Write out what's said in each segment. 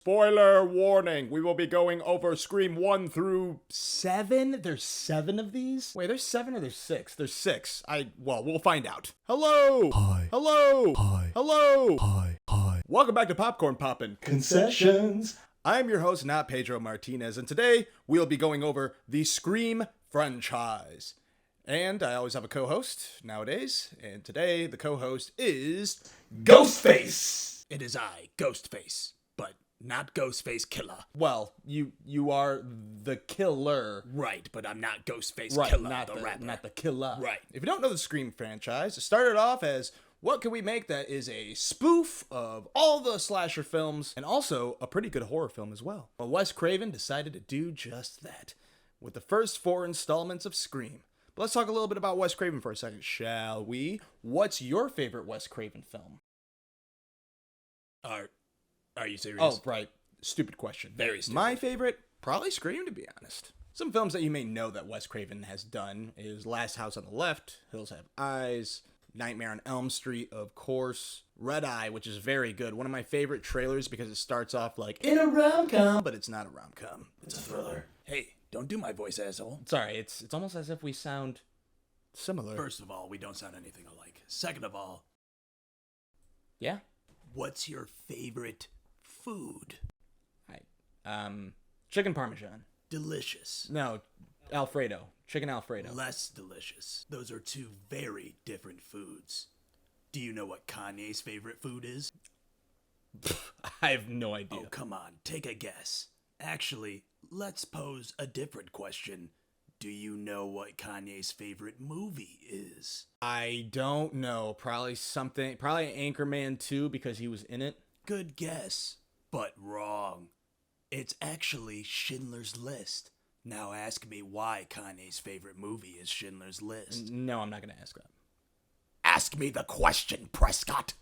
Spoiler warning, we will be going over Scream 1 through 7? There's 7 of these? Wait, there's 7 or there's 6? There's 6. We'll find out. Hello! Hi. Hello! Hi. Hello! Hi. Hi. Welcome back to Popcorn Poppin'. Concessions. I'm your host, not Pedro Martinez, and today we'll be going over the Scream franchise. And I always have a co-host nowadays, and today the co-host is GhostFace. It is I, GhostFace, but not Ghostface Killer. Well, you are the killer. Right, but I'm not Ghostface Right, Killer, not the rapper. not the killer. Right. If you don't know the Scream franchise, it started off as what can we make that is a spoof of all the slasher films and also a pretty good horror film as well. Well, Wes Craven decided to do just that with the first 4 installments of Scream. But let's talk a little bit about Wes Craven for a second, shall we? What's your favorite Wes Craven film? Are you serious? Oh, right. Stupid question. Very stupid. My favorite, probably Scream, to be honest. Some films that you may know that Wes Craven has done is Last House on the Left, Hills Have Eyes, Nightmare on Elm Street, of course, Red Eye, which is very good. One of my favorite trailers because it starts off like in a rom-com, but it's not a rom-com. It's a thriller. Hey, don't do my voice, asshole. Sorry, it's almost as if we sound similar. First of all, we don't sound anything alike. Second of all, Yeah? what's your favorite food? Chicken Parmesan. Delicious. No, Alfredo. Chicken Alfredo. Less delicious. Those are two very different foods. Do you know what Kanye's favorite food is? I have no idea. Oh, come on, take a guess. Actually, let's pose a different question. Do you know what Kanye's favorite movie is? I don't know. Probably Anchorman 2 because he was in it. Good guess, but wrong. It's actually Schindler's List. Now ask me why Kanye's favorite movie is Schindler's List. No, I'm not going to ask that. Ask me the question, Prescott.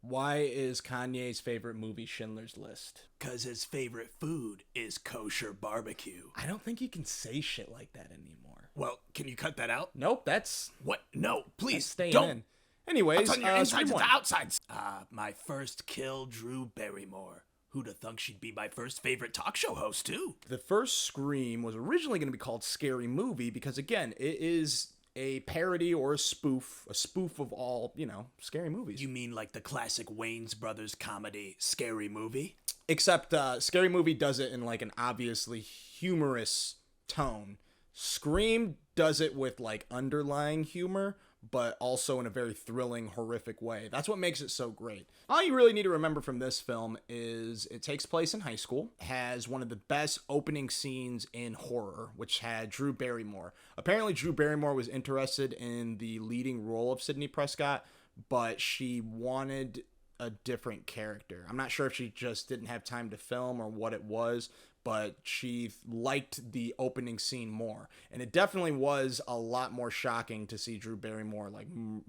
Why is Kanye's favorite movie Schindler's List? 'Cause his favorite food is kosher barbecue. I don't think you can say shit like that anymore. Well, can you cut that out? Nope, that's What? No, please, staying don't. in. Anyways, It's on your insides Scream and 1. outsides. My first kill, Drew Barrymore. Who'd have thunk she'd be my first favorite talk show host, too? The first Scream was originally going to be called Scary Movie because, again, it is a parody or a spoof of all, scary movies. You mean like the classic Wayans Brothers comedy Scary Movie? Except Scary Movie does it in like an obviously humorous tone. Scream does it with like underlying humor, but also in a very thrilling, horrific way. That's what makes it so great. All you really need to remember from this film is it takes place in high school, has one of the best opening scenes in horror, which had Drew Barrymore. Apparently, Drew Barrymore was interested in the leading role of Sidney Prescott, but she wanted a different character. I'm not sure if she just didn't have time to film or what it was, but she liked the opening scene more. And it definitely was a lot more shocking to see Drew Barrymore like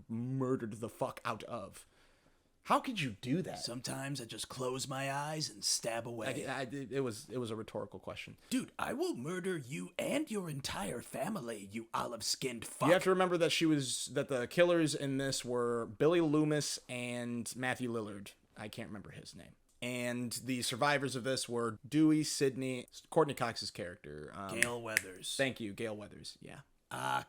murdered the fuck out of. How could you do that? Sometimes I just close my eyes and stab away. It was a rhetorical question. Dude, I will murder you and your entire family, you olive-skinned fuck. You have to remember that the killers in this were Billy Loomis and Matthew Lillard. I can't remember his name. And the survivors of this were Dewey, Sidney, Courtney Cox's character. Gale Weathers. Thank you, Gale Weathers. Yeah.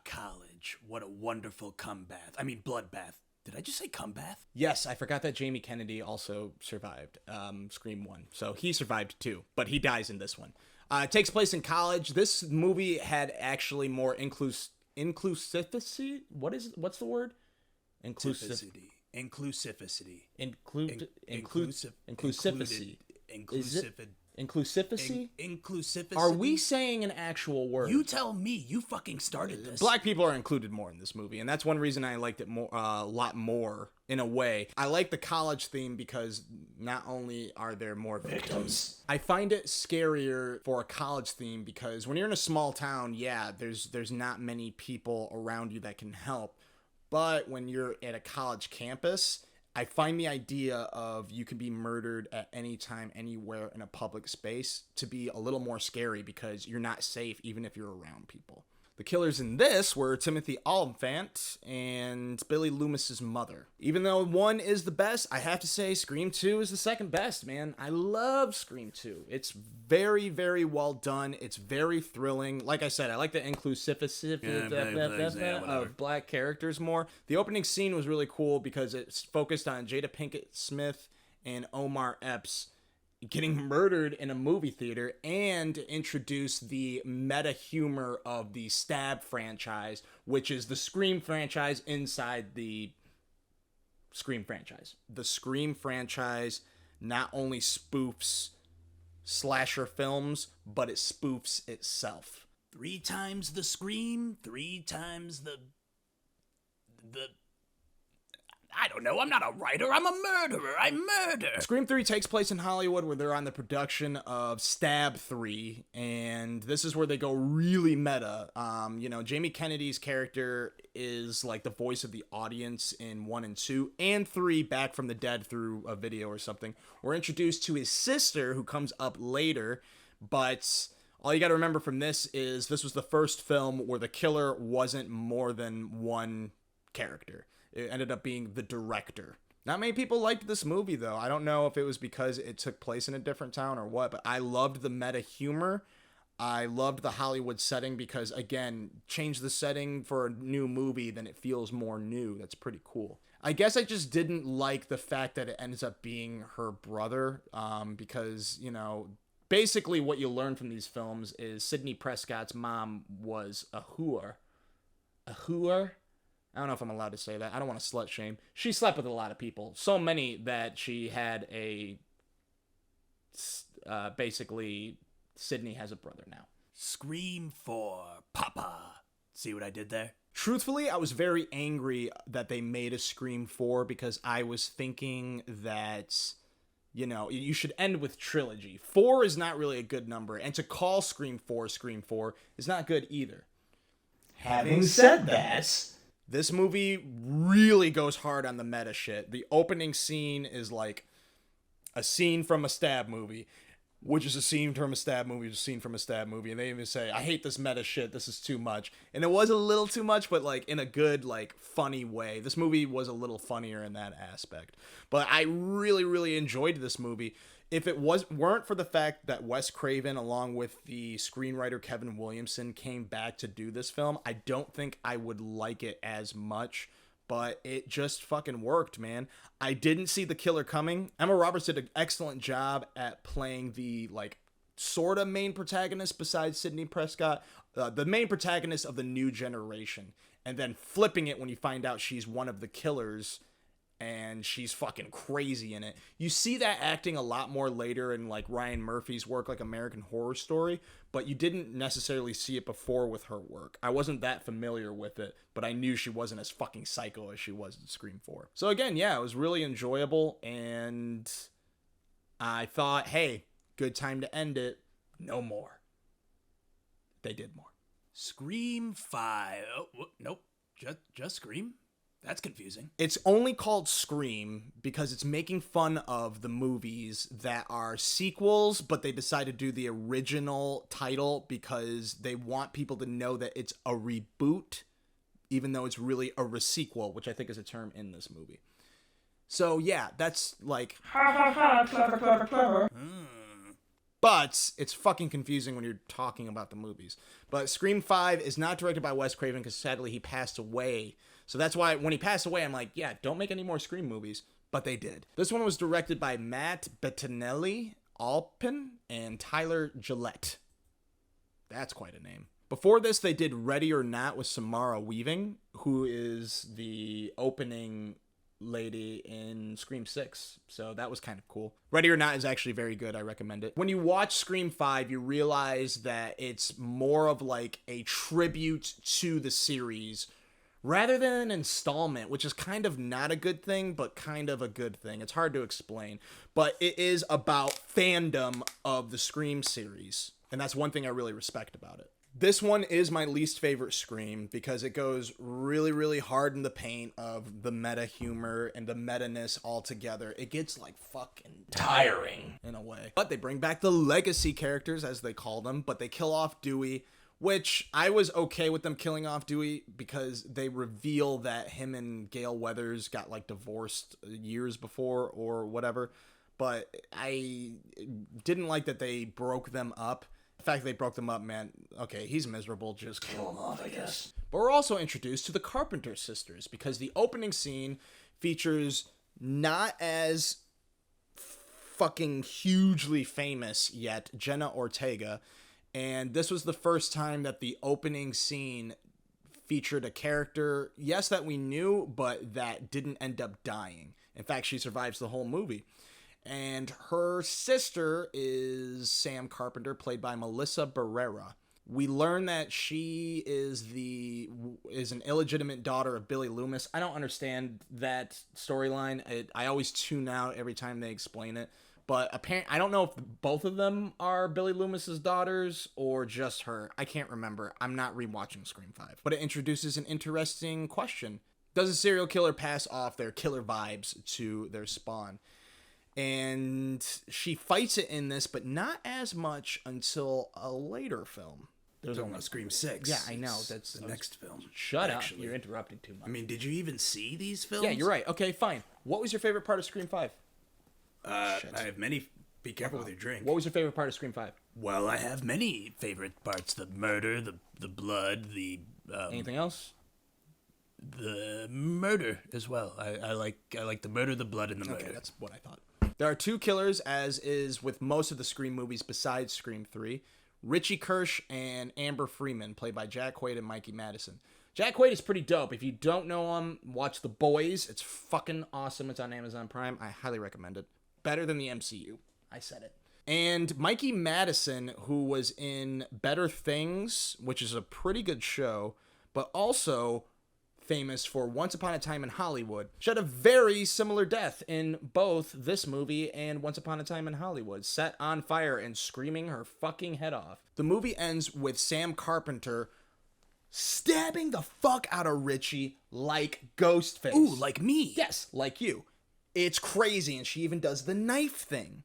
College. What a wonderful bloodbath. Did I just say comebath? Yes, I forgot that Jamie Kennedy also survived Scream 1. So he survived too, but he dies in this one. It takes place in college. This movie had actually more inclusivity. What's the word? Inclusivity. Inclusivity. Inclusivity? Inclusivity. Are we saying an actual word? You tell me. You fucking started this. Black people are included more in this movie, and that's one reason I liked it more, a lot more in a way. I like the college theme because not only are there more victims, I find it scarier for a college theme because when you're in a small town, yeah, there's not many people around you that can help. But when you're at a college campus, I find the idea of you can be murdered at any time, anywhere in a public space to be a little more scary because you're not safe even if you're around people. The killers in this were Timothy Olyphant and Billy Loomis's mother. Even though 1 is the best, I have to say Scream 2 is the second best, man. I love Scream 2. It's very, very well done. It's very thrilling. Like I said, I like the inclusivity of black characters more. The opening scene was really cool because it's focused on Jada Pinkett Smith and Omar Epps getting murdered in a movie theater and introduce the meta humor of the Stab franchise, which is the Scream franchise inside the Scream franchise. The Scream franchise not only spoofs slasher films, but it spoofs itself. 3 times the Scream, 3 times the I don't know, I'm not a writer, I'm a murderer, I murder! Scream 3 takes place in Hollywood where they're on the production of Stab 3, and this is where they go really meta. Jamie Kennedy's character is like the voice of the audience in 1 and 2, and 3 back from the dead through a video or something. We're introduced to his sister who comes up later, but all you gotta remember from this is this was the first film where the killer wasn't more than one character. It ended up being the director. Not many people liked this movie, though. I don't know if it was because it took place in a different town or what, but I loved the meta humor. I loved the Hollywood setting because, again, change the setting for a new movie, then it feels more new. That's pretty cool. I guess I just didn't like the fact that it ends up being her brother because, basically what you learn from these films is Sidney Prescott's mom was a whore. A whore? I don't know if I'm allowed to say that. I don't want to slut shame. She slept with a lot of people. So many that she had basically, Sydney has a brother now. Scream 4, Papa. See what I did there? Truthfully, I was very angry that they made a Scream 4 because I was thinking that, you should end with trilogy. 4 is not really a good number, and to call Scream 4 is not good either. Having said that, this movie really goes hard on the meta shit. The opening scene is like a scene from a Stab movie, which is a scene from a Stab movie, which is a scene from a Stab movie. And they even say, I hate this meta shit. This is too much. And it was a little too much, but like in a good, like funny way. This movie was a little funnier in that aspect. But I really, really enjoyed this movie. If it weren't for the fact that Wes Craven, along with the screenwriter Kevin Williamson, came back to do this film, I don't think I would like it as much. But it just fucking worked, man. I didn't see the killer coming. Emma Roberts did an excellent job at playing the, like, sort of main protagonist besides Sidney Prescott. The main protagonist of the new generation. And then flipping it when you find out she's one of the killers. And she's fucking crazy in it. You see that acting a lot more later in like Ryan Murphy's work, like American Horror Story, but you didn't necessarily see it before with her work. I wasn't that familiar with it, but I knew she wasn't as fucking psycho as she was in Scream 4. So again, yeah, it was really enjoyable, and I thought, hey, good time to end it. No more. They did more. Scream 5. Oh, nope. Just Scream? That's confusing. It's only called Scream because it's making fun of the movies that are sequels, but they decide to do the original title because they want people to know that it's a reboot, even though it's really a resequel, which I think is a term in this movie. So yeah, that's like... ha ha ha, clever, clever, clever. But it's fucking confusing when you're talking about the movies. But Scream 5 is not directed by Wes Craven because sadly he passed away. So that's why when he passed away, I'm like, yeah, don't make any more Scream movies. But they did. This one was directed by Matt Bettinelli, Alpin, and Tyler Gillette. That's quite a name. Before this, they did Ready or Not with Samara Weaving, who is the opening lady in Scream 6. So that was kind of cool. Ready or Not is actually very good. I recommend it. When you watch Scream 5, you realize that it's more of like a tribute to the series rather than an installment, which is kind of not a good thing, but kind of a good thing. It's hard to explain, but it is about fandom of the Scream series, and that's one thing I really respect about it. This one is my least favorite Scream because it goes really, really hard in the paint of the meta humor and the meta-ness altogether. It gets like fucking tiring in a way. But they bring back the legacy characters, as they call them, but they kill off Dewey, which I was okay with them killing off Dewey because they reveal that him and Gale Weathers got like divorced years before or whatever. But I didn't like that they broke them up. The fact that they broke them up meant, okay, he's miserable, just kill him off, I guess. But we're also introduced to the Carpenter sisters because the opening scene features not as fucking hugely famous yet Jenna Ortega. And this was the first time that the opening scene featured a character, yes, that we knew, but that didn't end up dying. In fact, she survives the whole movie. And her sister is Sam Carpenter, played by Melissa Barrera. We learn that she is an illegitimate daughter of Billy Loomis. I don't understand that storyline. I always tune out every time they explain it. But apparently, I don't know if both of them are Billy Loomis's daughters or just her. I can't remember. I'm not rewatching Scream 5. But it introduces an interesting question. Does a serial killer pass off their killer vibes to their spawn? And she fights it in this, but not as much until a later film. There's only Scream 6. Yeah, I know. That's the next film. Shut up. You're interrupting too much. I mean, did you even see these films? Yeah, you're right. Okay, fine. What was your favorite part of Scream 5? I have many. Be careful with your drink. What was your favorite part of Scream 5? Well, I have many favorite parts. The murder, the blood, Anything else? The murder as well. I like the murder, the blood, and the murder. Okay, that's what I thought. There are two killers, as is with most of the Scream movies besides Scream 3. Richie Kirsch and Amber Freeman, played by Jack Quaid and Mikey Madison. Jack Quaid is pretty dope. If you don't know him, watch The Boys. It's fucking awesome. It's on Amazon Prime. I highly recommend it. Better than the MCU. I said it. And Mikey Madison, who was in Better Things, which is a pretty good show, but also famous for Once Upon a Time in Hollywood, she had a very similar death in both this movie and Once Upon a Time in Hollywood, set on fire and screaming her fucking head off. The movie ends with Sam Carpenter stabbing the fuck out of Richie like Ghostface. Ooh, like me. Yes, like you. It's crazy, and she even does the knife thing.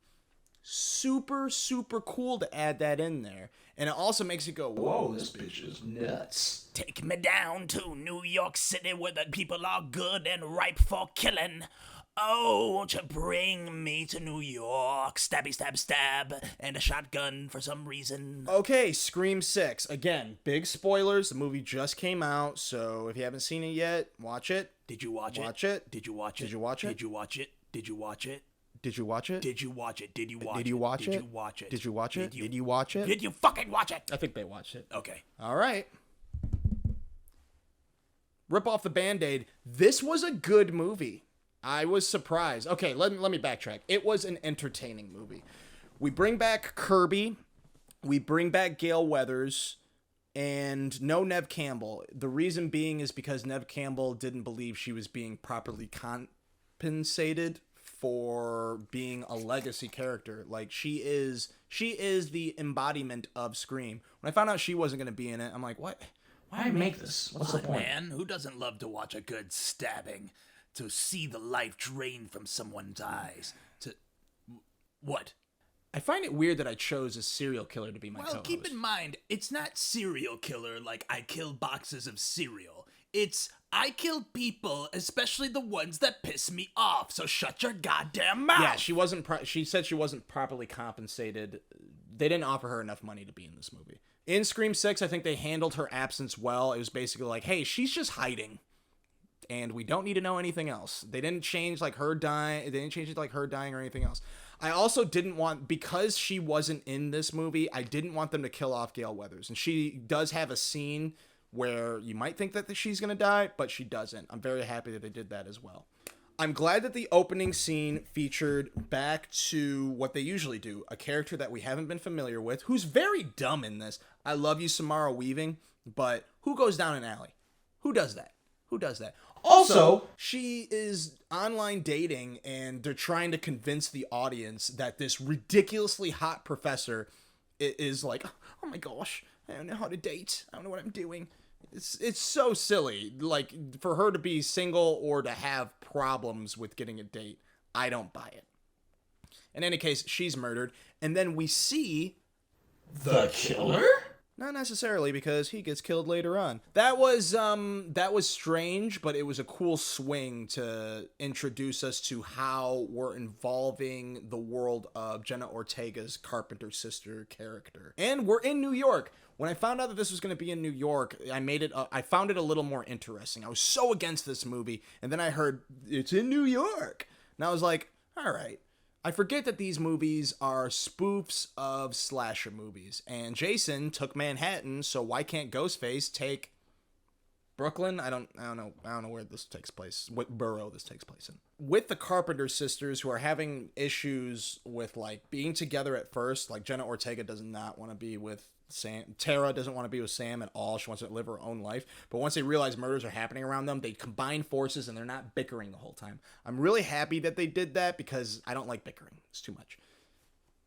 Super, super cool to add that in there. And it also makes it go, whoa, this bitch is nuts. Take me down to New York City where the people are good and ripe for killing. Oh, won't you bring me to New York? Stabby, stab, stab, and a shotgun for some reason. Okay, Scream 6. Again, big spoilers. The movie just came out, so if you haven't seen it yet, watch it. Did you watch it? Watch it. Did you watch it? Did you watch it? Did you watch it? Did you watch it? Did you watch it? Did you watch it? Did you watch it? Did you watch it? Did you watch it? Did you watch it? Did you watch it? Did you fucking watch it? I think they watched it. Okay. All right. Rip off the Band-Aid. This was a good movie. I was surprised. Okay, let me backtrack. It was an entertaining movie. We bring back Kirby. We bring back Gale Weathers. And no Nev Campbell. The reason being is because Nev Campbell didn't believe she was being properly compensated for being a legacy character. Like, she is the embodiment of Scream. When I found out she wasn't going to be in it, I'm like, what? Why make this? What's the point? Man, who doesn't love to watch a good stabbing? To see the life drained from someone's eyes? What? I find it weird that I chose a serial killer to be my co-host. Well, keep in mind, it's not serial killer like I kill boxes of cereal. It's I kill people, especially the ones that piss me off. So shut your goddamn mouth. Yeah, she said she wasn't properly compensated. They didn't offer her enough money to be in this movie. In Scream 6, I think they handled her absence well. It was basically like, hey, she's just hiding. And we don't need to know anything else. They didn't change like her dying. They didn't change it like her dying or anything else. I also didn't want, because she wasn't in this movie, I didn't want them to kill off Gale Weathers. And she does have a scene where you might think that she's going to die, but she doesn't. I'm very happy that they did that as well. I'm glad that the opening scene featured back to what they usually do, a character that we haven't been familiar with, who's very dumb in this. I love you, Samara Weaving, but who goes down an alley? Who does that? Who does that? Also, she is online dating, and they're trying to convince the audience that this ridiculously hot professor is like, oh my gosh, I don't know how to date. I don't know what I'm doing. It's so silly. Like, for her to be single or to have problems with getting a date, I don't buy it. In any case, she's murdered, and then we see The killer? Not necessarily, because he gets killed later on. That was strange, but it was a cool swing to introduce us to how we're involving the world of Jenna Ortega's Carpenter sister character. And we're in New York. When I found out that this was going to be in New York, I found it a little more interesting. I was so against this movie, and then I heard it's in New York. And I was like, all right. I forget that these movies are spoofs of slasher movies, and Jason took Manhattan, so why can't Ghostface take Brooklyn? I don't know where this takes place, what borough this takes place in. With the Carpenter sisters, who are having issues with like being together at first, like Jenna Ortega does not want to be with Sam. Tara doesn't want to be with Sam at all. She wants to live her own life. But once they realize murders are happening around them, they combine forces and they're not bickering the whole time. I'm really happy that they did that because I don't like bickering. It's too much.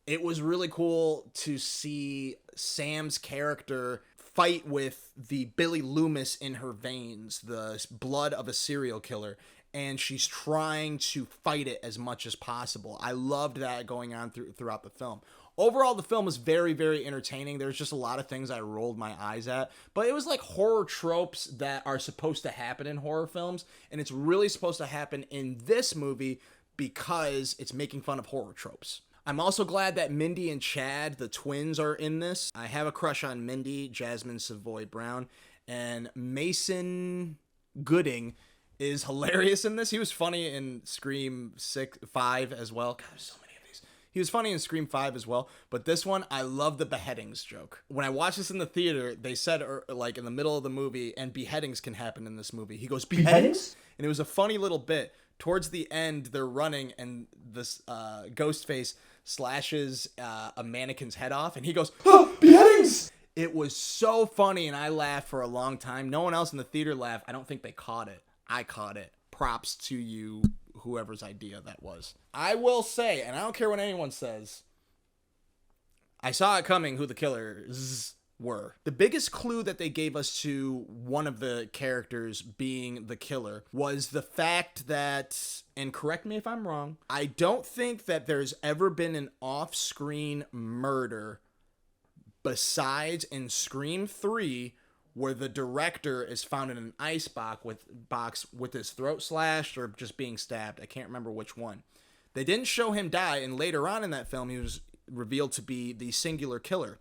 It was really cool to see Sam's character fight with the Billy Loomis in her veins, the blood of a serial killer, and she's trying to fight it as much as possible. I loved that going on throughout the film. Overall, the film is very, very entertaining. There's just a lot of things I rolled my eyes at. But it was like horror tropes that are supposed to happen in horror films. And it's really supposed to happen in this movie because it's making fun of horror tropes. I'm also glad that Mindy and Chad, the twins, are in this. I have a crush on Mindy, Jasmine Savoy Brown. And Mason Gooding is hilarious in this. He was funny in Scream 5 as well. God, there's so many. He was funny in Scream 5 as well, but this one, I love the beheadings joke. When I watched this in the theater, they said, like, in the middle of the movie, and beheadings can happen in this movie. He goes, beheadings? And it was a funny little bit. Towards the end, they're running, and this Ghostface slashes a mannequin's head off, and he goes, oh, beheadings! It was so funny, and I laughed for a long time. No one else in the theater laughed. I don't think they caught it. I caught it. Props to you, whoever's idea that was. I will say, and I don't care what anyone says, I saw it coming who the killers were. The biggest clue that they gave us to one of the characters being the killer was the fact that, and correct me if I'm wrong, I don't think that there's ever been an off-screen murder besides in Scream 3 where the director is found in an ice box with his throat slashed or just being stabbed. I can't remember which one. They didn't show him die, and later on in that film, he was revealed to be the singular killer.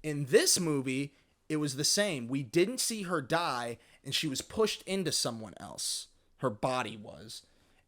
In this movie, it was the same. We didn't see her die, and she was pushed into someone else. Her body was.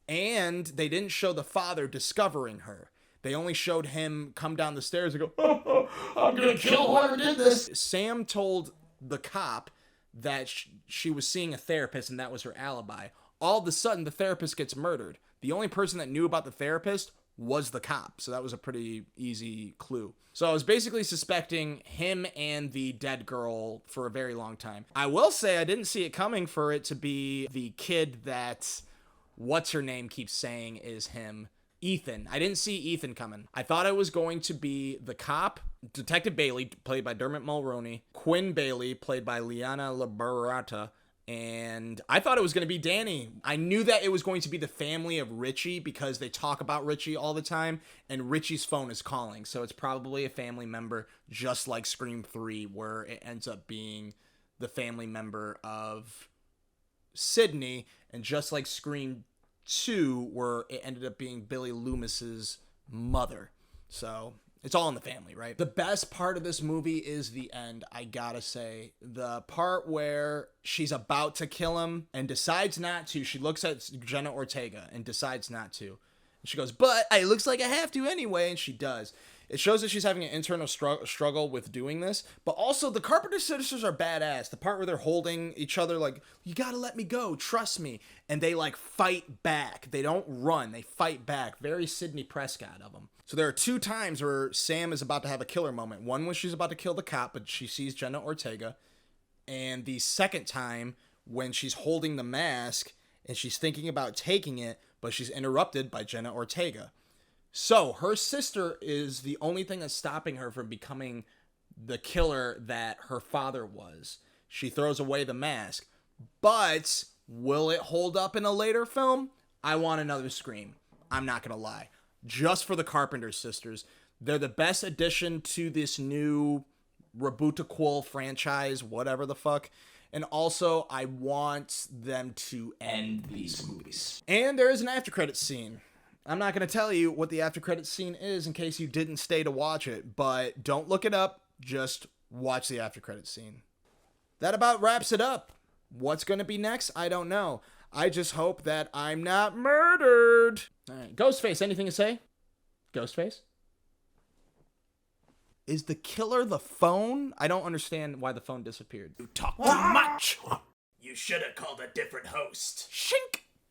And they didn't show the father discovering her. They only showed him come down the stairs and go, oh, I'm going to kill whoever did this. Sam told the cop that she was seeing a therapist and that was her alibi. All of a sudden, the therapist gets murdered. The only person that knew about the therapist was the cop. So that was a pretty easy clue. So I was basically suspecting him and the dead girl for a very long time. I will say I didn't see it coming for it to be the kid that what's-her-name keeps saying is him. Ethan. I didn't see Ethan coming. I thought it was going to be the cop, Detective Bailey, played by Dermot Mulroney, Quinn Bailey, played by Liana Liberata, and I thought it was going to be Danny. I knew that it was going to be the family of Richie because they talk about Richie all the time, and Richie's phone is calling, so it's probably a family member, just like Scream 3, where it ends up being the family member of Sydney, and just like Scream 2, where it ended up being Billy Loomis's mother. So it's all in the family, right? The best part of this movie is the end, I gotta say. The part where she's about to kill him and decides not to. She looks at Jenna Ortega and decides not to. And she goes, but it looks like I have to anyway, and she does. It shows that she's having an internal struggle with doing this, but also the Carpenter sisters are badass. The part where they're holding each other like, you gotta let me go, trust me. And they like fight back. They don't run, they fight back. Very Sidney Prescott of them. So there are 2 times where Sam is about to have a killer moment. One when she's about to kill the cop, but she sees Jenna Ortega. And the second time when she's holding the mask and she's thinking about taking it, but she's interrupted by Jenna Ortega. So her sister is the only thing that's stopping her from becoming the killer that her father was. She throws away the mask. But will it hold up in a later film? I want another Scream. I'm not going to lie. Just for the Carpenter sisters. They're the best addition to this new Rebootaquel franchise, whatever the fuck. And also, I want them to end these movies. And there is an after credits scene. I'm not going to tell you what the after credits scene is in case you didn't stay to watch it, but don't look it up. Just watch the after credits scene. That about wraps it up. What's going to be next? I don't know. I just hope that I'm not murdered. All right. GhostFace, anything to say? GhostFace? Is the killer the phone? I don't understand why the phone disappeared. You talk too much. You should have called a different host. Shink!